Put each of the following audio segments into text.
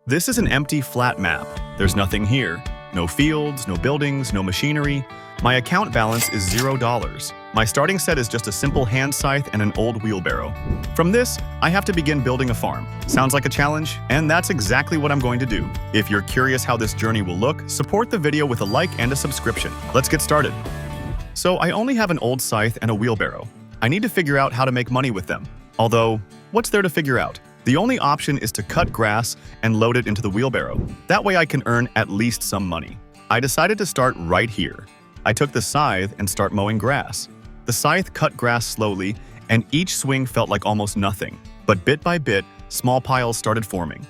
This is an empty, flat map. There's nothing here. No fields, no buildings, no machinery. My account balance is $0. My starting set is just a simple hand scythe and an old wheelbarrow. From this, I have to begin building a farm. Sounds like a challenge? And that's exactly what I'm going to do. If you're curious how this journey will look, support the video with a like and a subscription. Let's get started. So I only have an old scythe and a wheelbarrow. I need to figure out how to make money with them. Although, what's there to figure out? The only option is to cut grass and load it into the wheelbarrow. That way I can earn at least some money. I decided to start right here. I took the scythe and start mowing grass. The scythe cut grass slowly, and each swing felt like almost nothing. But bit by bit, small piles started forming.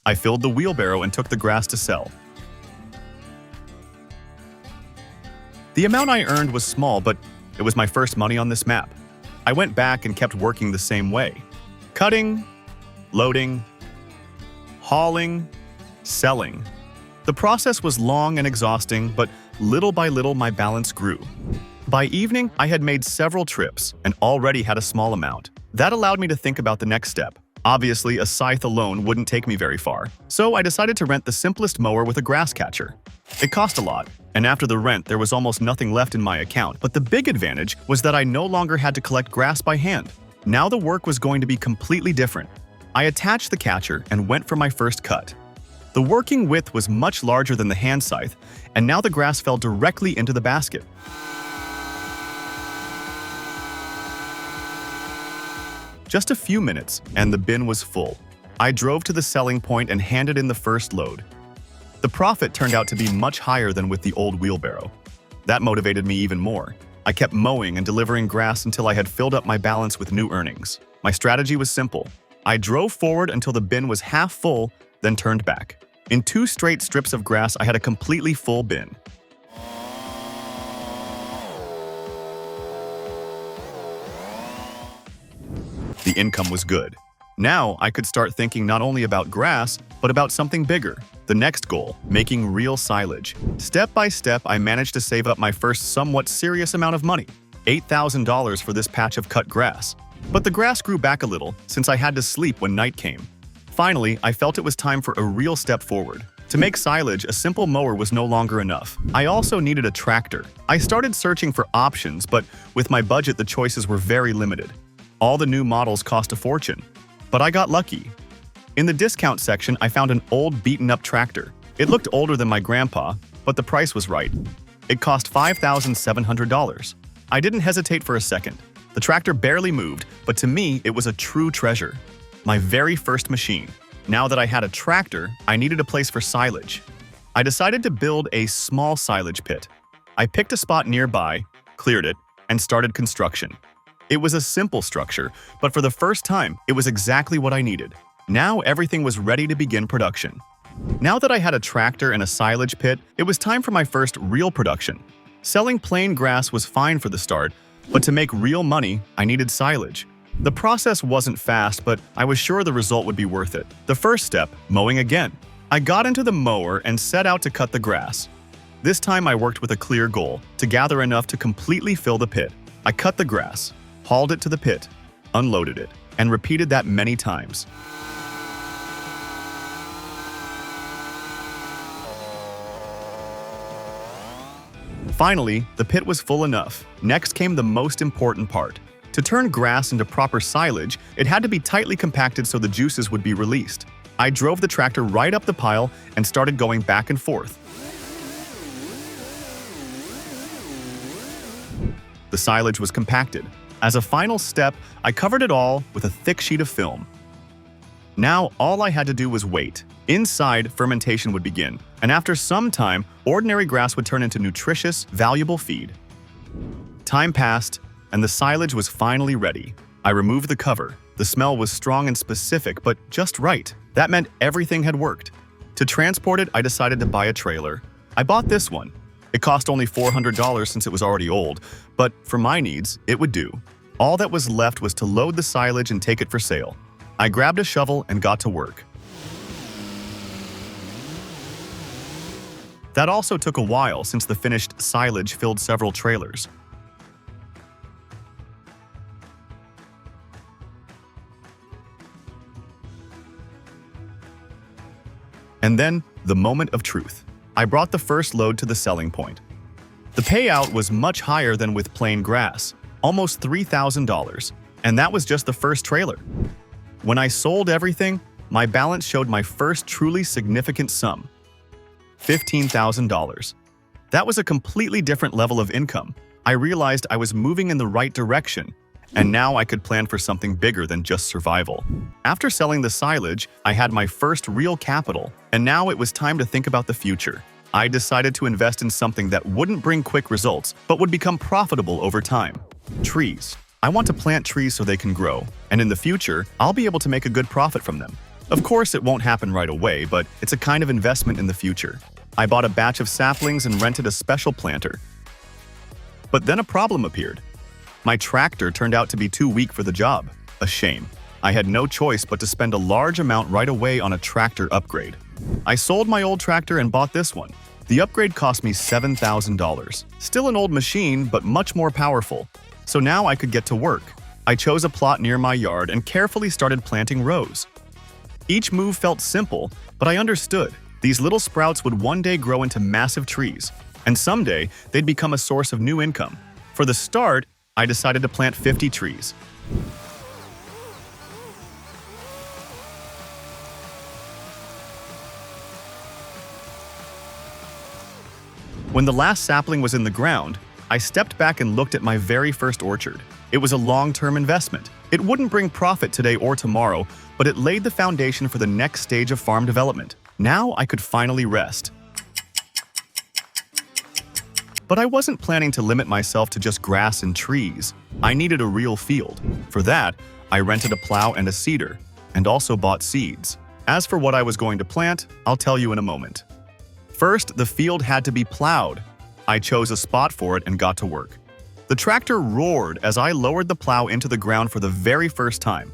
I filled the wheelbarrow and took the grass to sell. The amount I earned was small, but it was my first money on this map. I went back and kept working the same way. Cutting, loading, hauling, selling. The process was long and exhausting, but little by little my balance grew. By evening, I had made several trips and already had a small amount. That allowed me to think about the next step. Obviously, a scythe alone wouldn't take me very far, so I decided to rent the simplest mower with a grass catcher. It cost a lot, and after the rent, there was almost nothing left in my account, but the big advantage was that I no longer had to collect grass by hand. Now the work was going to be completely different. I attached the catcher and went for my first cut. The working width was much larger than the hand scythe, and now the grass fell directly into the basket. Just a few minutes, and the bin was full. I drove to the selling point and handed in the first load. The profit turned out to be much higher than with the old wheelbarrow. That motivated me even more. I kept mowing and delivering grass until I had filled up my balance with new earnings. My strategy was simple. I drove forward until the bin was half full, then turned back. In 2 straight strips of grass, I had a completely full bin. The income was good. Now I could start thinking not only about grass, but about something bigger. The next goal, making real silage. Step by step, I managed to save up my first somewhat serious amount of money, $8,000 for this patch of cut grass. But the grass grew back a little since I had to sleep when night came. Finally, I felt it was time for a real step forward. To make silage, a simple mower was no longer enough. I also needed a tractor. I started searching for options, but with my budget, the choices were very limited. All the new models cost a fortune. But I got lucky. In the discount section, I found an old beaten-up tractor. It looked older than my grandpa, but the price was right. It cost $5,700. I didn't hesitate for a second. The tractor barely moved, but to me, it was a true treasure. My very first machine. Now that I had a tractor, I needed a place for silage. I decided to build a small silage pit. I picked a spot nearby, cleared it, and started construction. It was a simple structure, but for the first time, it was exactly what I needed. Now everything was ready to begin production. Now that I had a tractor and a silage pit, it was time for my first real production. Selling plain grass was fine for the start, but to make real money, I needed silage. The process wasn't fast, but I was sure the result would be worth it. The first step, mowing again. I got into the mower and set out to cut the grass. This time I worked with a clear goal, to gather enough to completely fill the pit. I cut the grass, hauled it to the pit, unloaded it, and repeated that many times. Finally, the pit was full enough. Next came the most important part. To turn grass into proper silage, it had to be tightly compacted so the juices would be released. I drove the tractor right up the pile and started going back and forth. The silage was compacted. As a final step, I covered it all with a thick sheet of film. Now, all I had to do was wait. Inside, fermentation would begin, and after some time, ordinary grass would turn into nutritious, valuable feed. Time passed, and the silage was finally ready. I removed the cover. The smell was strong and specific, but just right. That meant everything had worked. To transport it, I decided to buy a trailer. I bought this one. It cost only $400 since it was already old, but for my needs, it would do. All that was left was to load the silage and take it for sale. I grabbed a shovel and got to work. That also took a while since the finished silage filled several trailers. And then, the moment of truth. I brought the first load to the selling point. The payout was much higher than with plain grass, almost $3,000, and that was just the first trailer. When I sold everything, my balance showed my first truly significant sum, $15,000. That was a completely different level of income. I realized I was moving in the right direction, and now I could plan for something bigger than just survival. After selling the silage, I had my first real capital, and now it was time to think about the future. I decided to invest in something that wouldn't bring quick results, but would become profitable over time. Trees. I want to plant trees so they can grow, and in the future, I'll be able to make a good profit from them. Of course, it won't happen right away, but it's a kind of investment in the future. I bought a batch of saplings and rented a special planter. But then a problem appeared. My tractor turned out to be too weak for the job. A shame. I had no choice but to spend a large amount right away on a tractor upgrade. I sold my old tractor and bought this one. The upgrade cost me $7,000. Still an old machine, but much more powerful. So now I could get to work. I chose a plot near my yard and carefully started planting rows. Each move felt simple, but I understood. These little sprouts would one day grow into massive trees, and someday they'd become a source of new income. For the start, I decided to plant 50 trees. When the last sapling was in the ground, I stepped back and looked at my very first orchard. It was a long-term investment. It wouldn't bring profit today or tomorrow, but it laid the foundation for the next stage of farm development. Now I could finally rest. But I wasn't planning to limit myself to just grass and trees. I needed a real field. For that, I rented a plow and a seeder, and also bought seeds. As for what I was going to plant, I'll tell you in a moment. First, the field had to be plowed. I chose a spot for it and got to work. The tractor roared as I lowered the plow into the ground for the very first time.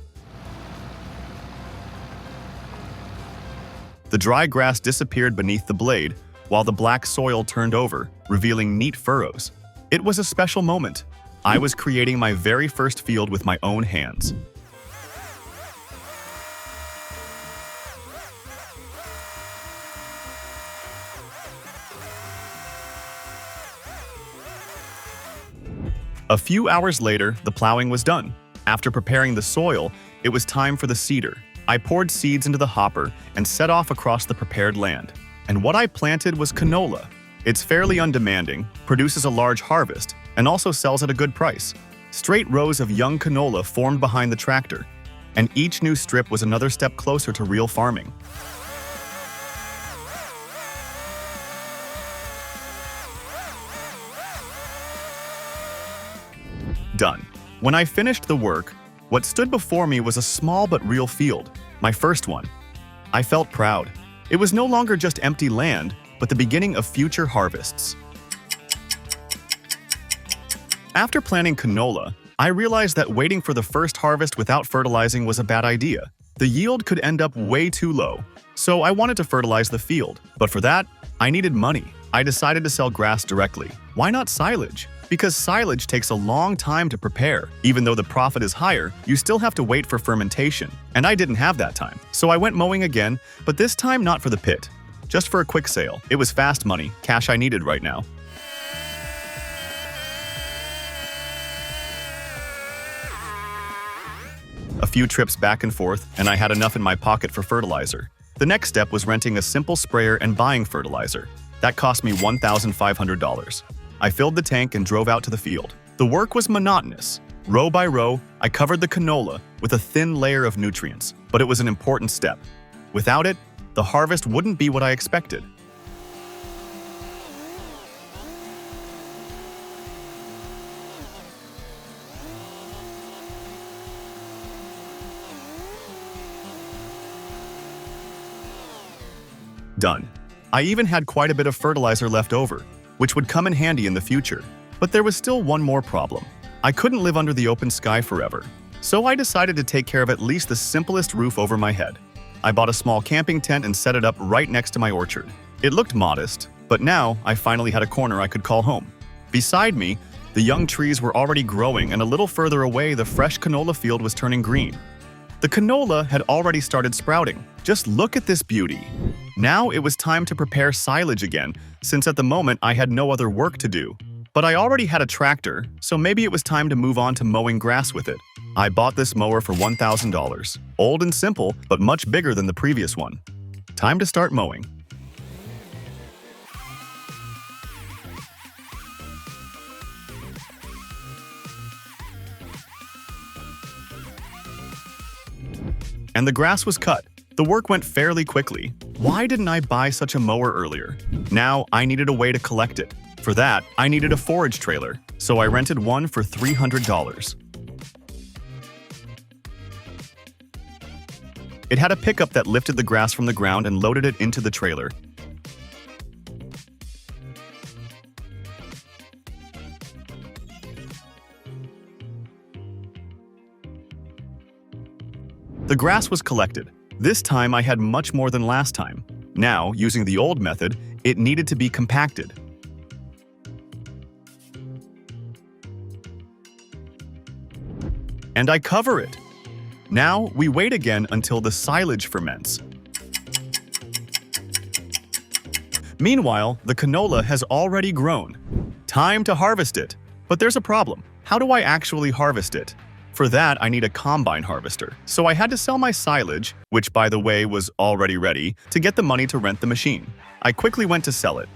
The dry grass disappeared beneath the blade, while the black soil turned over, revealing neat furrows. It was a special moment. I was creating my very first field with my own hands. A few hours later, the plowing was done. After preparing the soil, it was time for the seeder. I poured seeds into the hopper and set off across the prepared land. And what I planted was canola. It's fairly undemanding, produces a large harvest, and also sells at a good price. Straight rows of young canola formed behind the tractor, and each new strip was another step closer to real farming. Done. When I finished the work, what stood before me was a small but real field, my first one. I felt proud. It was no longer just empty land, but the beginning of future harvests. After planting canola, I realized that waiting for the first harvest without fertilizing was a bad idea. The yield could end up way too low, so I wanted to fertilize the field. But for that, I needed money. I decided to sell grass directly. Why not silage? Because silage takes a long time to prepare. Even though the profit is higher, you still have to wait for fermentation. And I didn't have that time. So I went mowing again, but this time not for the pit. Just for a quick sale. It was fast money, cash I needed right now. A few trips back and forth, and I had enough in my pocket for fertilizer. The next step was renting a simple sprayer and buying fertilizer. That cost me $1,500. I filled the tank and drove out to the field. The work was monotonous. Row by row, I covered the canola with a thin layer of nutrients, but it was an important step. Without it, the harvest wouldn't be what I expected. Done. I even had quite a bit of fertilizer left over, which would come in handy in the future. But there was still one more problem. I couldn't live under the open sky forever. So I decided to take care of at least the simplest roof over my head. I bought a small camping tent and set it up right next to my orchard. It looked modest, but now I finally had a corner I could call home. Beside me, the young trees were already growing, and a little further away, the fresh canola field was turning green. The canola had already started sprouting. Just look at this beauty. Now it was time to prepare silage again, since at the moment I had no other work to do. But I already had a tractor, so maybe it was time to move on to mowing grass with it. I bought this mower for $1,000. Old and simple, but much bigger than the previous one. Time to start mowing. And the grass was cut. The work went fairly quickly. Why didn't I buy such a mower earlier? Now I needed a way to collect it. For that, I needed a forage trailer, so I rented one for $300. It had a pickup that lifted the grass from the ground and loaded it into the trailer. The grass was collected. This time I had much more than last time. Now, using the old method, it needed to be compacted. And I cover it. Now, we wait again until the silage ferments. Meanwhile, the canola has already grown. Time to harvest it. But there's a problem. How do I actually harvest it? For that, I need a combine harvester. So I had to sell my silage, which by the way was already ready, to get the money to rent the machine. I quickly went to sell it.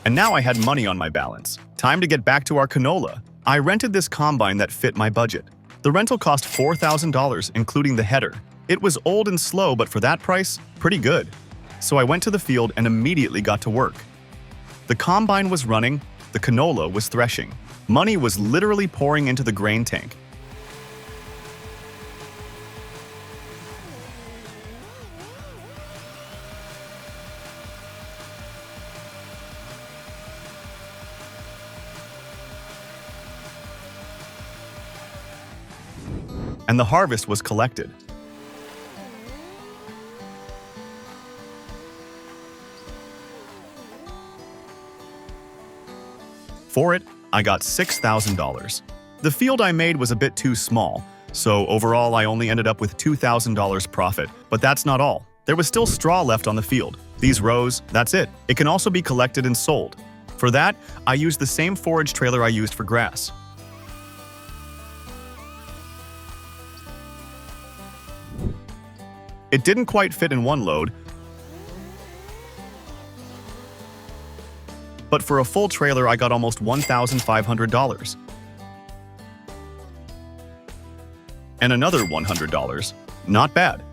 And now I had money on my balance. Time to get back to our canola. I rented this combine that fit my budget. The rental cost $4,000, including the header. It was old and slow, but for that price, pretty good. So I went to the field and immediately got to work. The combine was running, the canola was threshing. Money was literally pouring into the grain tank. And the harvest was collected. For it, I got $6,000. The field I made was a bit too small, so overall I only ended up with $2,000 profit. But that's not all. There was still straw left on the field. These rows, that's it. It can also be collected and sold. For that, I used the same forage trailer I used for grass. It didn't quite fit in one load, but for a full trailer I got almost $1,500. And another $100. Not bad.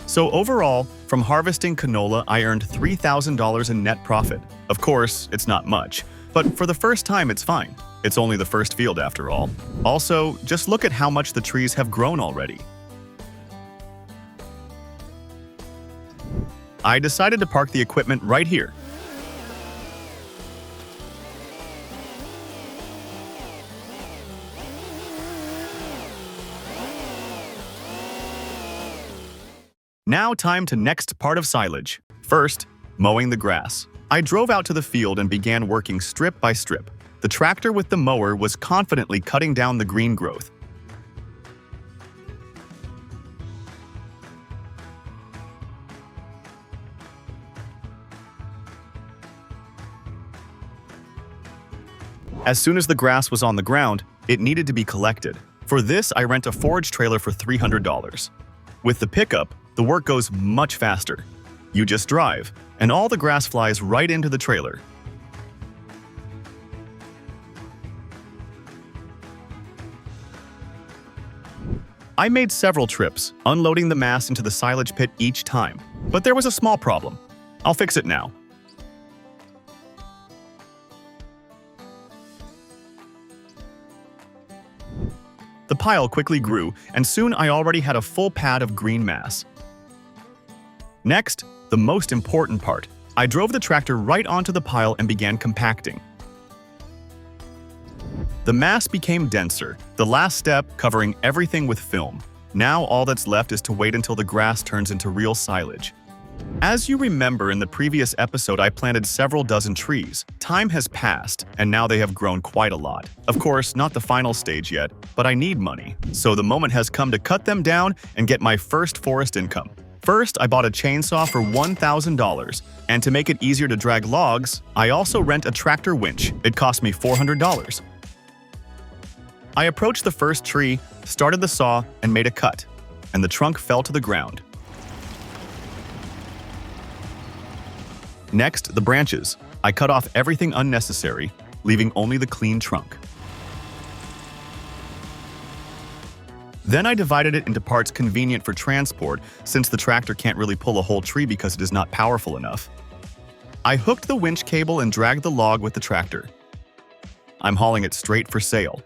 So overall, from harvesting canola, I earned $3,000 in net profit. Of course, it's not much, but for the first time it's fine. It's only the first field after all. Also, just look at how much the trees have grown already. I decided to park the equipment right here. Now time to next part of silage. First, mowing the grass. I drove out to the field and began working strip by strip. The tractor with the mower was confidently cutting down the green growth. As soon as the grass was on the ground, it needed to be collected. For this, I rent a forage trailer for $300. With the pickup, the work goes much faster. You just drive, and all the grass flies right into the trailer. I made several trips, unloading the mass into the silage pit each time. But there was a small problem. I'll fix it now. The pile quickly grew, and soon I already had a full pad of green mass. Next, the most important part. I drove the tractor right onto the pile and began compacting. The mass became denser, the last step covering everything with film. Now all that's left is to wait until the grass turns into real silage. As you remember, in the previous episode, I planted several dozen trees. Time has passed, and now they have grown quite a lot. Of course, not the final stage yet, but I need money. So the moment has come to cut them down and get my first forest income. First, I bought a chainsaw for $1,000, and to make it easier to drag logs, I also rent a tractor winch. It cost me $400. I approached the first tree, started the saw, and made a cut, and the trunk fell to the ground. Next, the branches. I cut off everything unnecessary, leaving only the clean trunk. Then I divided it into parts convenient for transport, since the tractor can't really pull a whole tree because it is not powerful enough. I hooked the winch cable and dragged the log with the tractor. I'm hauling it straight for sale.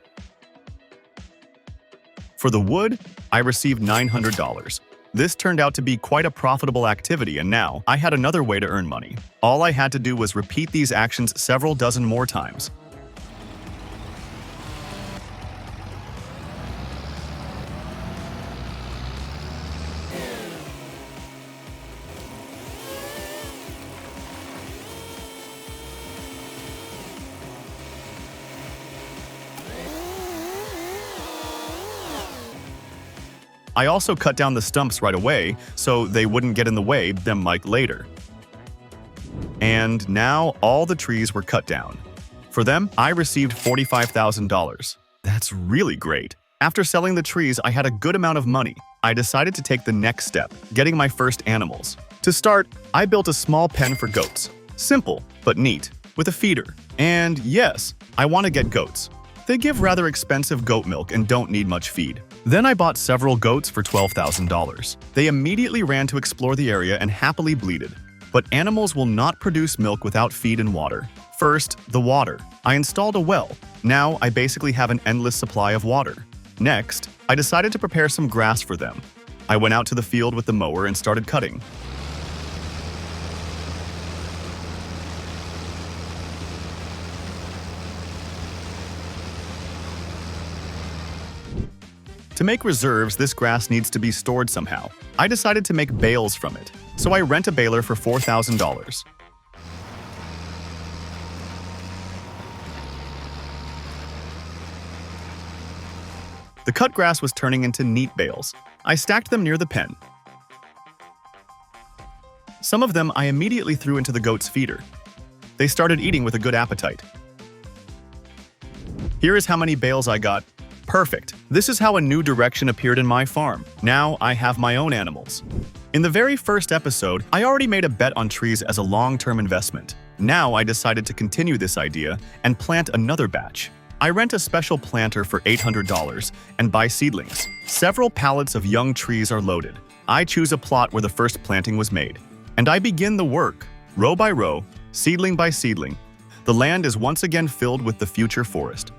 For the wood, I received $900. This turned out to be quite a profitable activity, and now I had another way to earn money. All I had to do was repeat these actions several dozen more times. I also cut down the stumps right away so they wouldn't get in the way them like later. And now all the trees were cut down. For them, I received $45,000. That's really great. After selling the trees, I had a good amount of money. I decided to take the next step, getting my first animals. To start, I built a small pen for goats. Simple, but neat, with a feeder. And yes, I want to get goats. They give rather expensive goat milk and don't need much feed. Then I bought several goats for $12,000. They immediately ran to explore the area and happily bleated. But animals will not produce milk without feed and water. First, the water. I installed a well. Now I basically have an endless supply of water. Next, I decided to prepare some grass for them. I went out to the field with the mower and started cutting. To make reserves, this grass needs to be stored somehow. I decided to make bales from it, so I rent a baler for $4,000. The cut grass was turning into neat bales. I stacked them near the pen. Some of them I immediately threw into the goat's feeder. They started eating with a good appetite. Here is how many bales I got. Perfect. This is how a new direction appeared in my farm. Now I have my own animals. In the very first episode, I already made a bet on trees as a long-term investment. Now I decided to continue this idea and plant another batch. I rent a special planter for $800 and buy seedlings. Several pallets of young trees are loaded. I choose a plot where the first planting was made. And I begin the work, row by row, seedling by seedling. The land is once again filled with the future forest.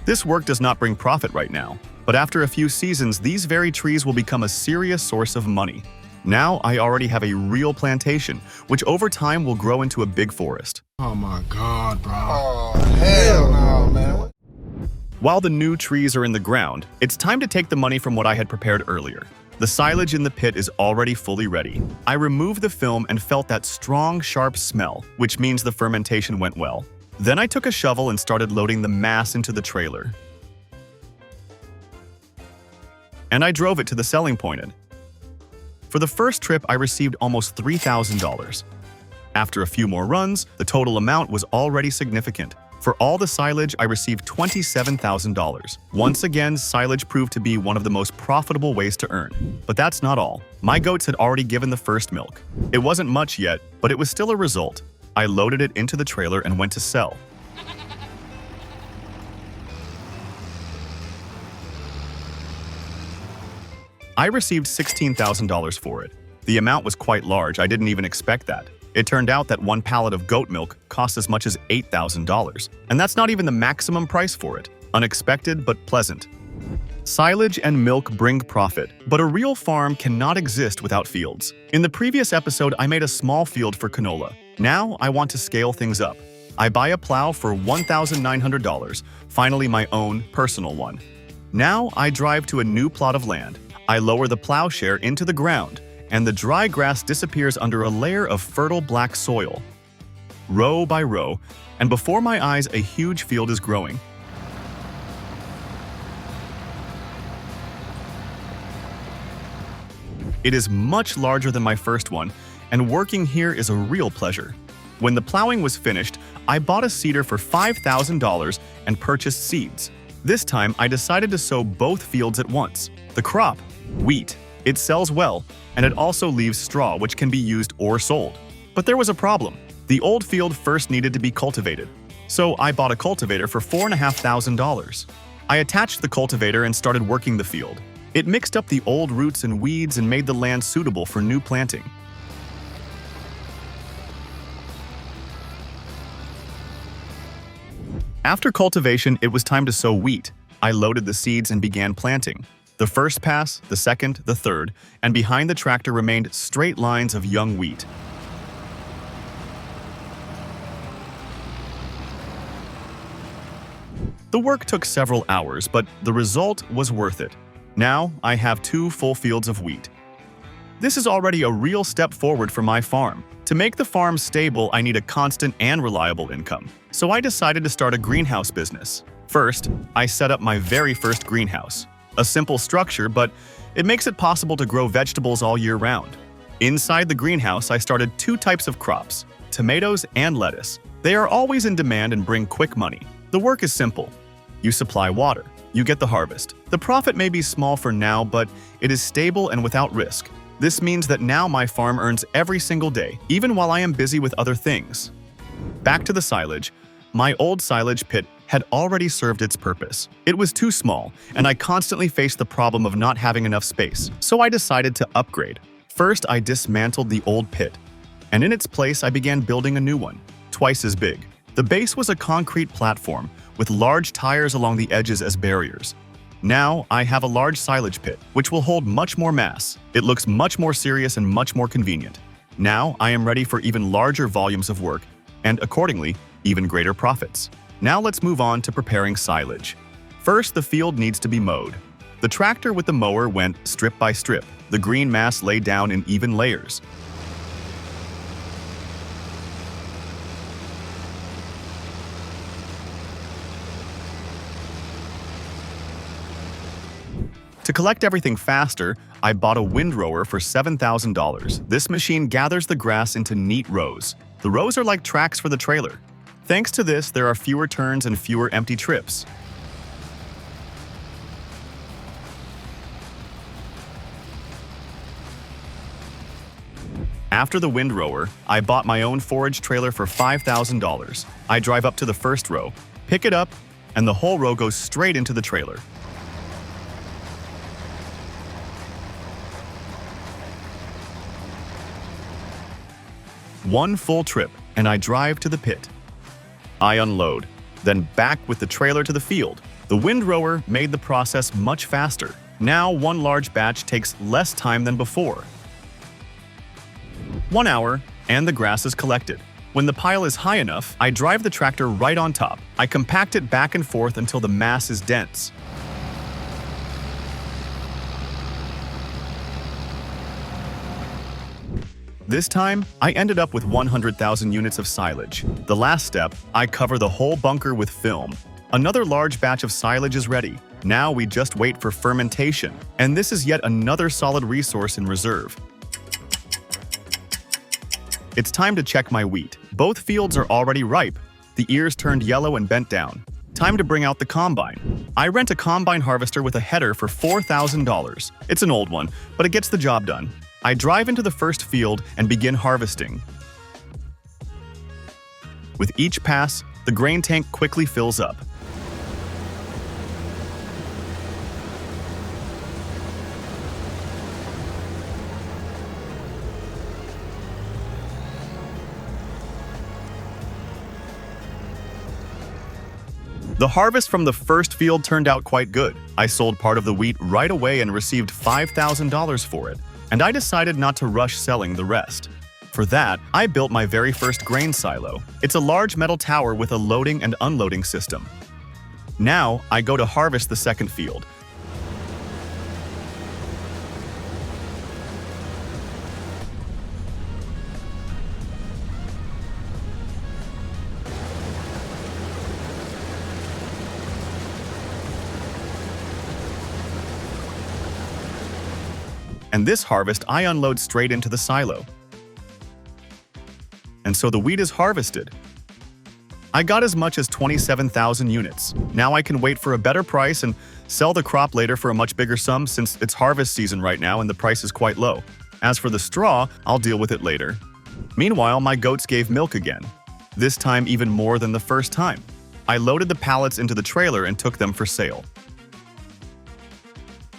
This work does not bring profit right now, but after a few seasons, these very trees will become a serious source of money. Now I already have a real plantation, which over time will grow into a big forest. Oh my God, bro. Oh, hell no, man. While the new trees are in the ground, it's time to take the money from what I had prepared earlier. The silage in the pit is already fully ready. I removed the film and felt that strong, sharp smell, which means the fermentation went well. Then I took a shovel and started loading the mass into the trailer. And I drove it to the selling point. For the first trip, I received almost $3,000. After a few more runs, the total amount was already significant. For all the silage, I received $27,000. Once again, silage proved to be one of the most profitable ways to earn. But that's not all. My goats had already given the first milk. It wasn't much yet, but it was still a result. I loaded it into the trailer and went to sell. I received $16,000 for it. The amount was quite large. I didn't even expect that. It turned out that one pallet of goat milk cost as much as $8,000. And that's not even the maximum price for it. Unexpected, but pleasant. Silage and milk bring profit, but a real farm cannot exist without fields. In the previous episode, I made a small field for canola. Now I want to scale things up. I buy a plow for $1,900, finally my own personal one. Now I drive to a new plot of land. I lower the plowshare into the ground, and the dry grass disappears under a layer of fertile black soil. Row by row, and before my eyes a huge field is growing. It is much larger than my first one, and working here is a real pleasure. When the plowing was finished, I bought a seeder for $5,000 and purchased seeds. This time, I decided to sow both fields at once. The crop, wheat, it sells well, and it also leaves straw which can be used or sold. But there was a problem. The old field first needed to be cultivated. So I bought a cultivator for $4,500. I attached the cultivator and started working the field. It mixed up the old roots and weeds and made the land suitable for new planting. After cultivation, it was time to sow wheat. I loaded the seeds and began planting. The first pass, the second, the third, and behind the tractor remained straight lines of young wheat. The work took several hours, but the result was worth it. Now I have 2 full fields of wheat. This is already a real step forward for my farm. To make the farm stable, I need a constant and reliable income. So I decided to start a greenhouse business. First, I set up my very first greenhouse. A simple structure, but it makes it possible to grow vegetables all year round. Inside the greenhouse, I started 2 types of crops, tomatoes and lettuce. They are always in demand and bring quick money. The work is simple. You supply water. You get the harvest. The profit may be small for now, but it is stable and without risk. This means that now my farm earns every single day, even while I am busy with other things. Back to the silage. My old silage pit had already served its purpose. It was too small, and I constantly faced the problem of not having enough space, so I decided to upgrade. First, I dismantled the old pit, and in its place I began building a new one, twice as big. The base was a concrete platform, with large tires along the edges as barriers. Now, I have a large silage pit, which will hold much more mass. It looks much more serious and much more convenient. Now, I am ready for even larger volumes of work, and accordingly, even greater profits. Now let's move on to preparing silage. First, the field needs to be mowed. The tractor with the mower went strip by strip. The green mass laid down in even layers. To collect everything faster, I bought a windrower for $7,000. This machine gathers the grass into neat rows. The rows are like tracks for the trailer. Thanks to this, there are fewer turns and fewer empty trips. After the windrower, I bought my own forage trailer for $5,000. I drive up to the first row, pick it up, and the whole row goes straight into the trailer. One full trip, and I drive to the pit. I unload, then back with the trailer to the field. The windrower made the process much faster. Now one large batch takes less time than before. 1 hour, and the grass is collected. When the pile is high enough, I drive the tractor right on top. I compact it back and forth until the mass is dense. This time, I ended up with 100,000 units of silage. The last step, I cover the whole bunker with film. Another large batch of silage is ready. Now we just wait for fermentation, and this is yet another solid resource in reserve. It's time to check my wheat. Both fields are already ripe. The ears turned yellow and bent down. Time to bring out the combine. I rent a combine harvester with a header for $4,000. It's an old one, but it gets the job done. I drive into the first field and begin harvesting. With each pass, the grain tank quickly fills up. The harvest from the first field turned out quite good. I sold part of the wheat right away and received $5,000 for it. And I decided not to rush selling the rest. For that, I built my very first grain silo. It's a large metal tower with a loading and unloading system. Now, I go to harvest the second field. And this harvest, I unload straight into the silo. And so the wheat is harvested. I got as much as 27,000 units. Now I can wait for a better price and sell the crop later for a much bigger sum since it's harvest season right now and the price is quite low. As for the straw, I'll deal with it later. Meanwhile, my goats gave milk again. This time even more than the first time. I loaded the pallets into the trailer and took them for sale.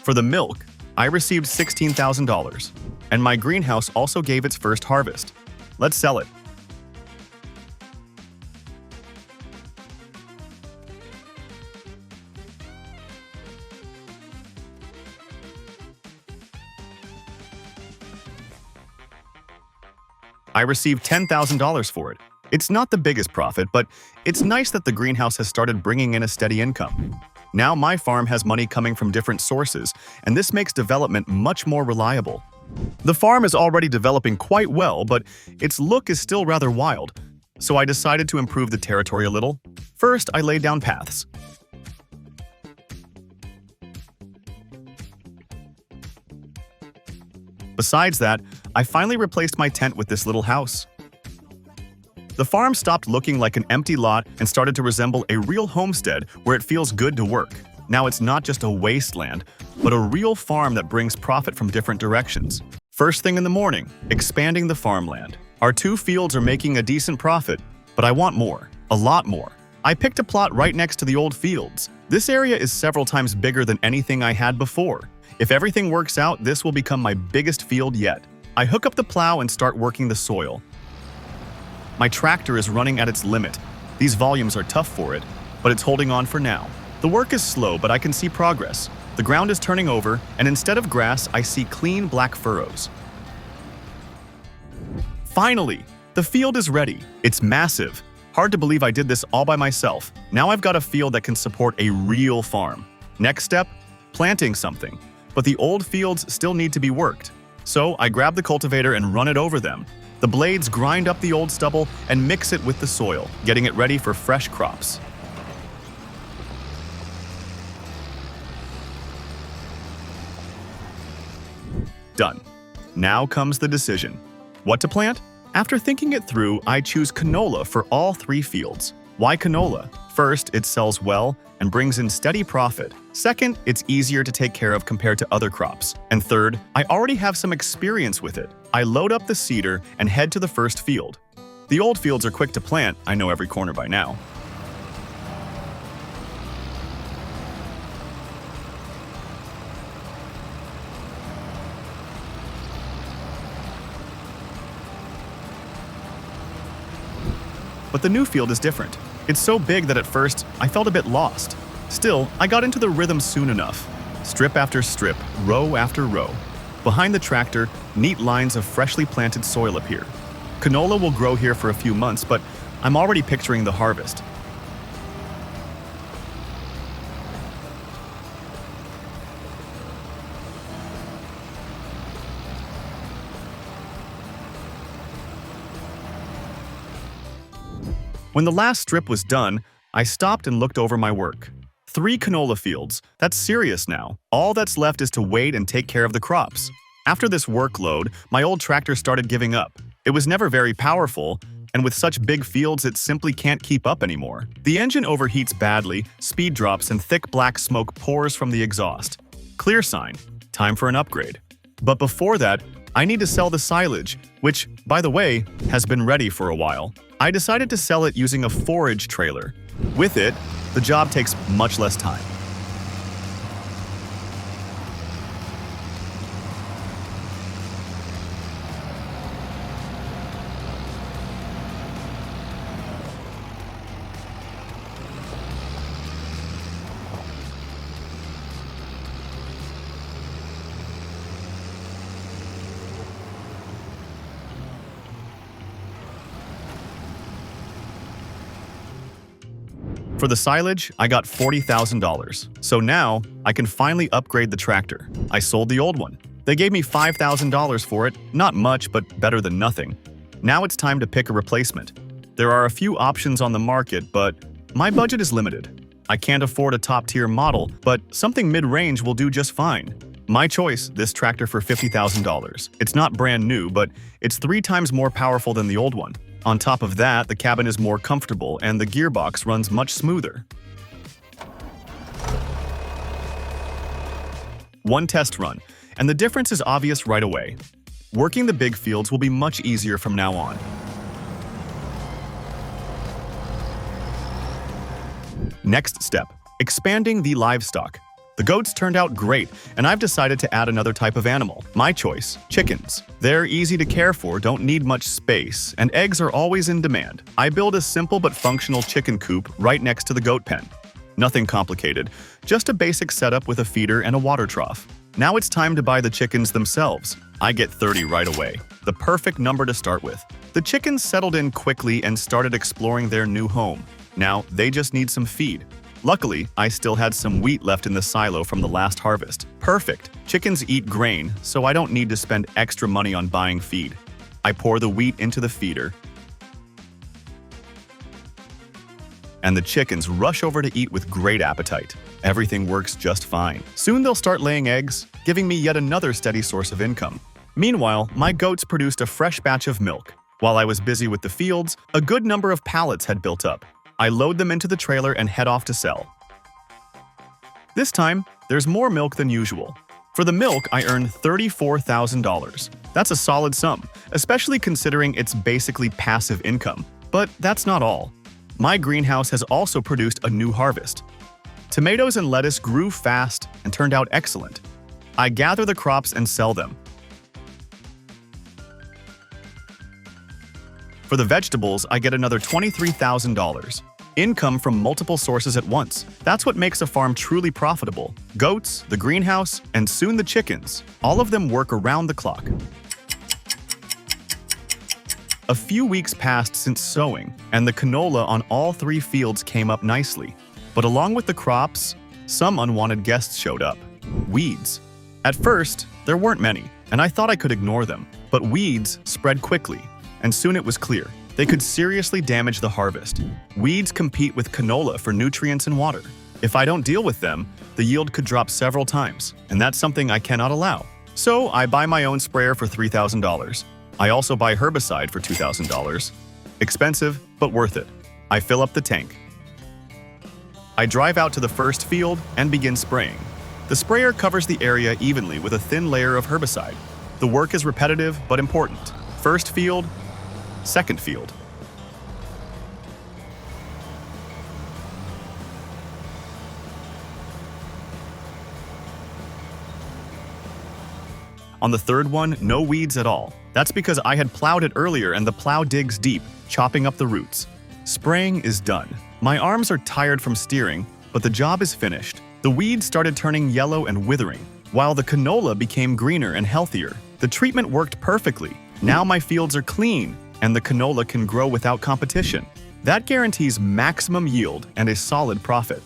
For the milk, I received $16,000, and my greenhouse also gave its first harvest. Let's sell it. I received $10,000 for it. It's not the biggest profit, but it's nice that the greenhouse has started bringing in a steady income. Now my farm has money coming from different sources, and this makes development much more reliable. The farm is already developing quite well, but its look is still rather wild, so I decided to improve the territory a little. First, I laid down paths. Besides that, I finally replaced my tent with this little house. The farm stopped looking like an empty lot and started to resemble a real homestead where it feels good to work. Now it's not just a wasteland, but a real farm that brings profit from different directions. First thing in the morning, expanding the farmland. Our 2 fields are making a decent profit, but I want more, a lot more. I picked a plot right next to the old fields. This area is several times bigger than anything I had before. If everything works out, this will become my biggest field yet. I hook up the plow and start working the soil. My tractor is running at its limit. These volumes are tough for it, but it's holding on for now. The work is slow, but I can see progress. The ground is turning over, and instead of grass, I see clean black furrows. Finally, the field is ready. It's massive. Hard to believe I did this all by myself. Now I've got a field that can support a real farm. Next step, planting something. But the old fields still need to be worked. So I grab the cultivator and run it over them. The blades grind up the old stubble and mix it with the soil, getting it ready for fresh crops. Done. Now comes the decision. What to plant? After thinking it through, I choose canola for all 3 fields. Why canola? First, it sells well and brings in steady profit. Second, it's easier to take care of compared to other crops. And third, I already have some experience with it. I load up the seeder and head to the first field. The old fields are quick to plant, I know every corner by now. But the new field is different. It's so big that at first, I felt a bit lost. Still, I got into the rhythm soon enough. Strip after strip, row after row. Behind the tractor, neat lines of freshly planted soil appear. Canola will grow here for a few months, but I'm already picturing the harvest. When the last strip was done, I stopped and looked over my work. 3 canola fields. That's serious now. All that's left is to wait and take care of the crops. After this workload, my old tractor started giving up. It was never very powerful, and with such big fields, it simply can't keep up anymore. The engine overheats badly, speed drops, and thick black smoke pours from the exhaust. Clear sign. Time for an upgrade. But before that, I need to sell the silage, which, by the way, has been ready for a while. I decided to sell it using a forage trailer. With it, the job takes much less time. For the silage, I got $40,000. So now, I can finally upgrade the tractor. I sold the old one. They gave me $5,000 for it, not much, but better than nothing. Now it's time to pick a replacement. There are a few options on the market, but my budget is limited. I can't afford a top-tier model, but something mid-range will do just fine. My choice, this tractor for $50,000. It's not brand new, but it's 3 times more powerful than the old one. On top of that, the cabin is more comfortable and the gearbox runs much smoother. One test run, and the difference is obvious right away. Working the big fields will be much easier from now on. Next step, expanding the livestock. The goats turned out great, and I've decided to add another type of animal. My choice, chickens. They're easy to care for, don't need much space, and eggs are always in demand. I build a simple but functional chicken coop right next to the goat pen. Nothing complicated, just a basic setup with a feeder and a water trough. Now it's time to buy the chickens themselves. I get 30 right away, the perfect number to start with. The chickens settled in quickly and started exploring their new home. Now they just need some feed. Luckily, I still had some wheat left in the silo from the last harvest. Perfect! Chickens eat grain, so I don't need to spend extra money on buying feed. I pour the wheat into the feeder, and the chickens rush over to eat with great appetite. Everything works just fine. Soon they'll start laying eggs, giving me yet another steady source of income. Meanwhile, my goats produced a fresh batch of milk. While I was busy with the fields, a good number of pallets had built up. I load them into the trailer and head off to sell. This time, there's more milk than usual. For the milk, I earned $34,000. That's a solid sum, especially considering it's basically passive income. But that's not all. My greenhouse has also produced a new harvest. Tomatoes and lettuce grew fast and turned out excellent. I gather the crops and sell them. For the vegetables, I get another $23,000. Income from multiple sources at once. That's what makes a farm truly profitable. Goats, the greenhouse, and soon the chickens. All of them work around the clock. A few weeks passed since sowing, and the canola on all 3 fields came up nicely. But along with the crops, some unwanted guests showed up. Weeds. At first, there weren't many, and I thought I could ignore them. But weeds spread quickly, and soon it was clear. They could seriously damage the harvest. Weeds compete with canola for nutrients and water. If I don't deal with them, the yield could drop several times, and that's something I cannot allow. So I buy my own sprayer for $3,000. I also buy herbicide for $2,000. Expensive, but worth it. I fill up the tank. I drive out to the first field and begin spraying. The sprayer covers the area evenly with a thin layer of herbicide. The work is repetitive but important. First field, second field. On the third one, no weeds at all. That's because I had plowed it earlier and the plow digs deep, chopping up the roots. Spraying is done. My arms are tired from steering, but the job is finished. The weeds started turning yellow and withering, while the canola became greener and healthier. The treatment worked perfectly. Now my fields are clean, and the canola can grow without competition. That guarantees maximum yield and a solid profit.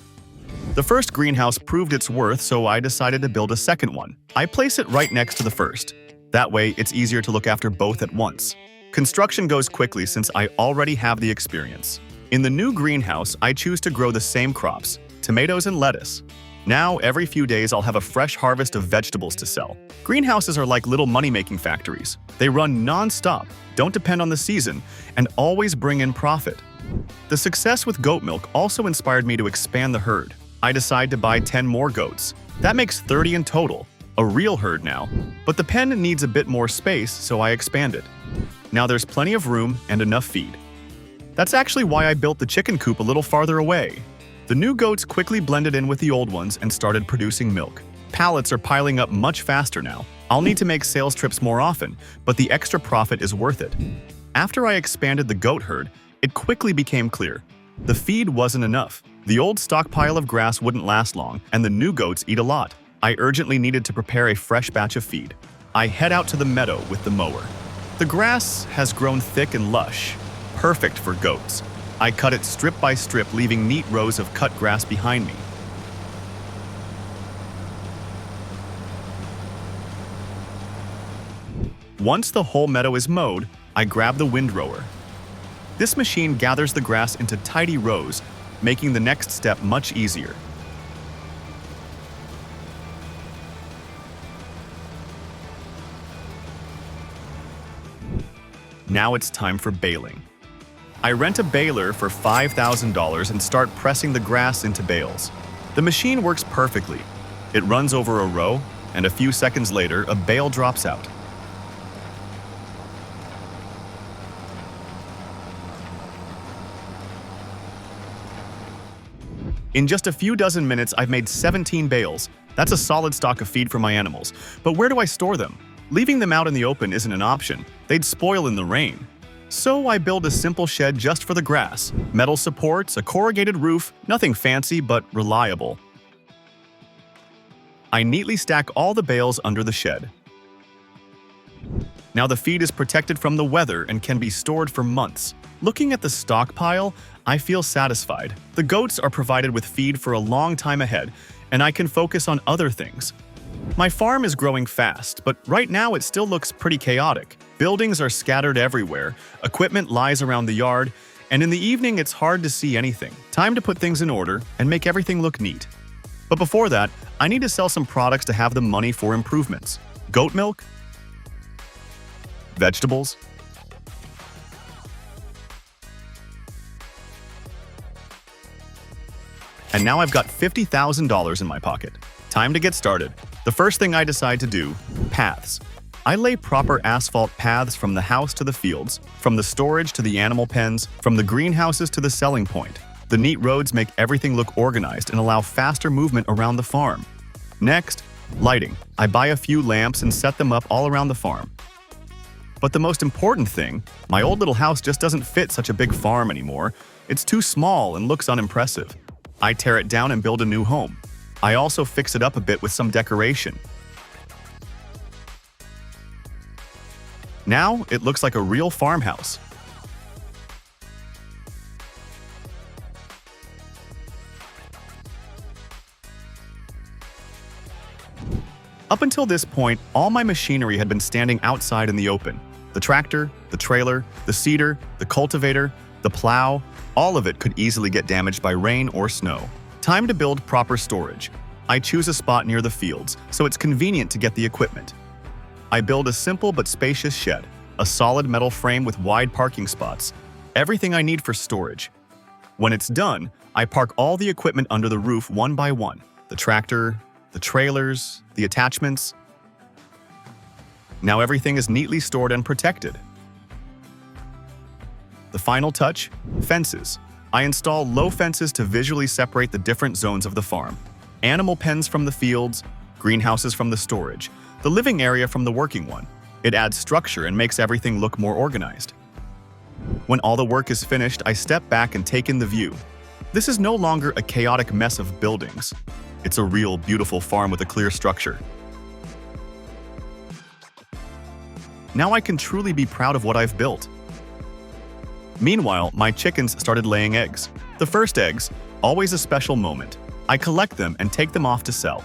The first greenhouse proved its worth, so I decided to build a second one. I place it right next to the first. That way, it's easier to look after both at once. Construction goes quickly since I already have the experience. In the new greenhouse, I choose to grow the same crops, tomatoes and lettuce. Now, every few days, I'll have a fresh harvest of vegetables to sell. Greenhouses are like little money-making factories. They run non-stop, don't depend on the season, and always bring in profit. The success with goat milk also inspired me to expand the herd. I decide to buy 10 more goats. That makes 30 in total, a real herd now. But the pen needs a bit more space, so I expand it. Now there's plenty of room and enough feed. That's actually why I built the chicken coop a little farther away. The new goats quickly blended in with the old ones and started producing milk. Pallets are piling up much faster now. I'll need to make sales trips more often, but the extra profit is worth it. After I expanded the goat herd, it quickly became clear. The feed wasn't enough. The old stockpile of grass wouldn't last long, and the new goats eat a lot. I urgently needed to prepare a fresh batch of feed. I head out to the meadow with the mower. The grass has grown thick and lush, perfect for goats. I cut it strip by strip, leaving neat rows of cut grass behind me. Once the whole meadow is mowed, I grab the windrower. This machine gathers the grass into tidy rows, making the next step much easier. Now it's time for baling. I rent a baler for $5,000 and start pressing the grass into bales. The machine works perfectly. It runs over a row, and a few seconds later, a bale drops out. In just a few dozen minutes, I've made 17 bales. That's a solid stock of feed for my animals. But where do I store them? Leaving them out in the open isn't an option. They'd spoil in the rain. So I build a simple shed just for the grass. Metal supports, a corrugated roof, nothing fancy but reliable. I neatly stack all the bales under the shed. Now the feed is protected from the weather and can be stored for months. Looking at the stockpile, I feel satisfied. The goats are provided with feed for a long time ahead, and I can focus on other things. My farm is growing fast, but right now it still looks pretty chaotic. Buildings are scattered everywhere, equipment lies around the yard, and in the evening it's hard to see anything. Time to put things in order and make everything look neat. But before that, I need to sell some products to have the money for improvements. Goat milk, vegetables, and now I've got $50,000 in my pocket. Time to get started. The first thing I decide to do, paths. I lay proper asphalt paths from the house to the fields, from the storage to the animal pens, from the greenhouses to the selling point. The neat roads make everything look organized and allow faster movement around the farm. Next, lighting. I buy a few lamps and set them up all around the farm. But the most important thing, my old little house just doesn't fit such a big farm anymore. It's too small and looks unimpressive. I tear it down and build a new home. I also fix it up a bit with some decoration. Now it looks like a real farmhouse. Up until this point, all my machinery had been standing outside in the open. The tractor, the trailer, the seeder, the cultivator, the plow, all of it could easily get damaged by rain or snow. Time to build proper storage. I choose a spot near the fields, so it's convenient to get the equipment. I build a simple but spacious shed, a solid metal frame with wide parking spots, everything I need for storage. When it's done, I park all the equipment under the roof one by one. The tractor, the trailers, the attachments. Now everything is neatly stored and protected. The final touch, fences. I install low fences to visually separate the different zones of the farm. Animal pens from the fields, greenhouses from the storage, the living area from the working one. It adds structure and makes everything look more organized. When all the work is finished, I step back and take in the view. This is no longer a chaotic mess of buildings. It's a real, beautiful farm with a clear structure. Now I can truly be proud of what I've built. Meanwhile, my chickens started laying eggs. The first eggs, always a special moment. I collect them and take them off to sell.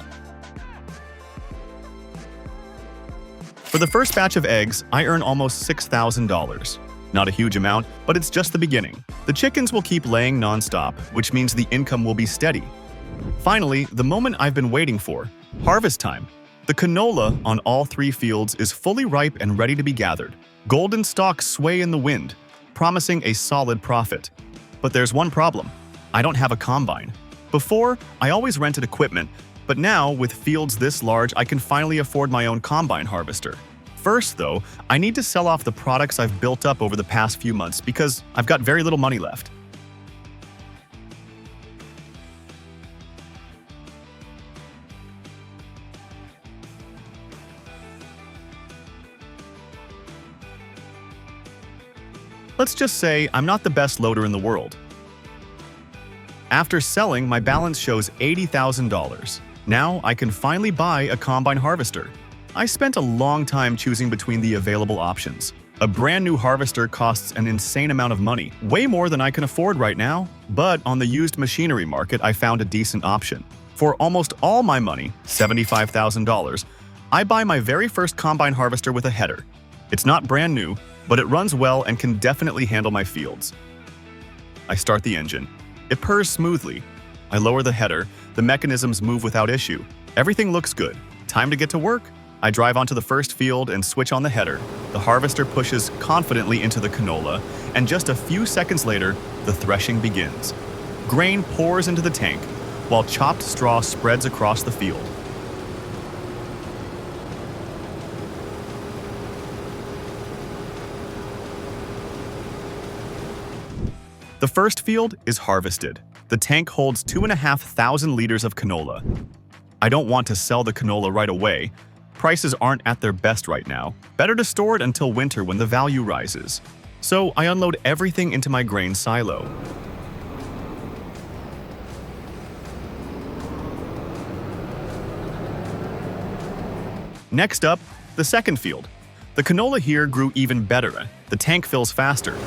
For the first batch of eggs, I earn almost $6,000. Not a huge amount, but it's just the beginning. The chickens will keep laying non-stop, which means the income will be steady. Finally, the moment I've been waiting for, harvest time. The canola on all 3 fields is fully ripe and ready to be gathered. Golden stalks sway in the wind, promising a solid profit. But there's one problem. I don't have a combine. Before, I always rented equipment, but now, with fields this large, I can finally afford my own combine harvester. First, though, I need to sell off the products I've built up over the past few months because I've got very little money left. Let's just say I'm not the best loader in the world. After selling, my balance shows $80,000. Now I can finally buy a combine harvester. I spent a long time choosing between the available options. A brand new harvester costs an insane amount of money, way more than I can afford right now, but on the used machinery market I found a decent option. For almost all my money, $75,000, I buy my very first combine harvester with a header. It's not brand new, but it runs well and can definitely handle my fields. I start the engine. It purrs smoothly. I lower the header, the mechanisms move without issue. Everything looks good. Time to get to work. I drive onto the first field and switch on the header. The harvester pushes confidently into the canola, and just a few seconds later, the threshing begins. Grain pours into the tank, while chopped straw spreads across the field. The first field is harvested. The tank holds 2,500 liters of canola. I don't want to sell the canola right away. Prices aren't at their best right now. Better to store it until winter when the value rises. So I unload everything into my grain silo. Next up, the second field. The canola here grew even better. The tank fills faster.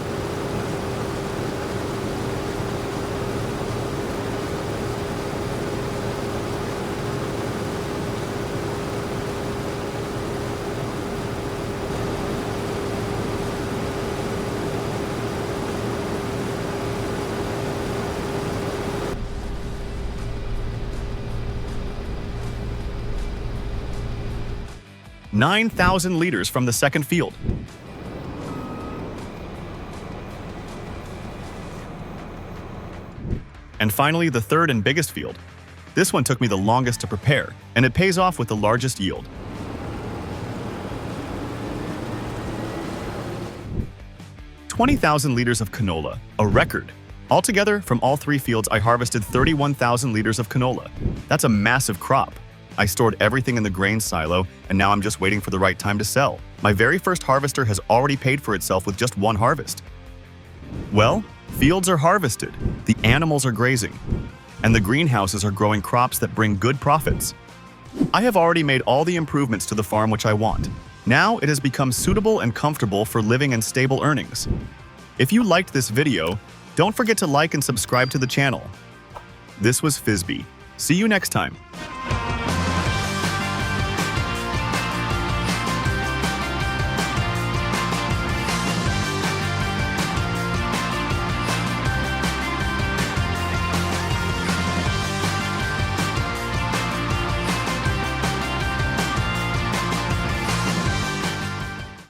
$9,000 liters from the second field. And finally, the third and biggest field. This one took me the longest to prepare, and it pays off with the largest yield. $20,000 liters of canola, a record. Altogether, from all three fields, I harvested 31,000 liters of canola. That's a massive crop. I stored everything in the grain silo, and now I'm just waiting for the right time to sell. My very first harvester has already paid for itself with just one harvest. Well, fields are harvested, the animals are grazing, and the greenhouses are growing crops that bring good profits. I have already made all the improvements to the farm which I want. Now it has become suitable and comfortable for living and stable earnings. If you liked this video, don't forget to like and subscribe to the channel. This was Fizbee. See you next time.